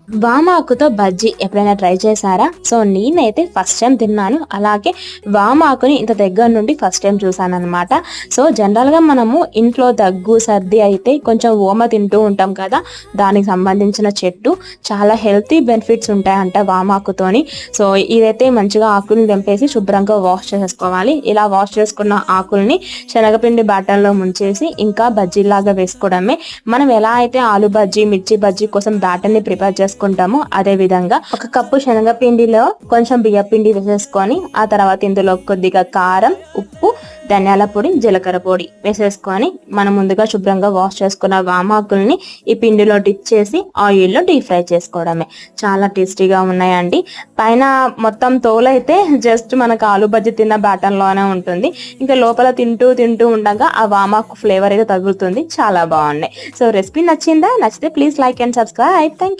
వామాకుతో బజ్జీ ఎప్పుడైనా ట్రై చేశారా? సో నేనైతే ఫస్ట్ టైం తిన్నాను. అలాగే వామాకుని ఇంత దగ్గర నుండి ఫస్ట్ టైం చూసానన్నమాట. సో జనరల్‌గా మనము ఇంట్లో దగ్గు, సర్ది అయితే కొంచెం ఓమ తింటూ ఉంటాం కదా! దానికి సంబంధించిన చెట్టు. చాలా హెల్తీ బెనిఫిట్స్ ఉంటాయంట వామాకుతోని. సో ఇదైతే మంచిగా ఆకుల్ని తెంపేసి శుభ్రంగా వాష్ చేసేసుకోవాలి. ఇలా వాష్ చేసుకున్న ఆకుల్ని శనగపిండి బ్యాటర్‌లో ముంచేసి ఇంకా బజ్జీలాగా వేసుకోవడమే. మనం ఎలా అయితే ఆలు బజ్జీ, మిర్చి బజ్జీ కోసం బ్యాటర్‌ని ప్రిపేర్ చేసుకుంటామో అదే విధంగా ఒక కప్పు శనగపిండిలో కొంచెం బియ్యపిండి వేసేసుకొని ఆ తర్వాత ఇందులో కొద్దిగా కారం, ఉప్పు, ధనియాల పొడి, జీలకర్ర పొడి వేసేసుకొని మనం ముందుగా శుభ్రంగా వాష్ చేసుకున్న వామాకుల్ని ఈ పిండిలో డిప్ చేసి ఆయిల్లో డీప్ ఫ్రై చేసుకోవడమే. చాలా టేస్టీగా ఉన్నాయండి. పైన మొత్తం తోలైతే జస్ట్ మనకు ఆలు బజ్జీ తిన్న బ్యాటర్ లోనే ఉంటుంది. ఇంకా లోపల తింటూ తింటూ ఉండగా ఆ వామాకు ఫ్లేవర్ అయితే తగులుతుంది. చాలా బాగున్నాయి. సో రెసిపీ నచ్చిందా? నచ్చితే please like and subscribe. Thank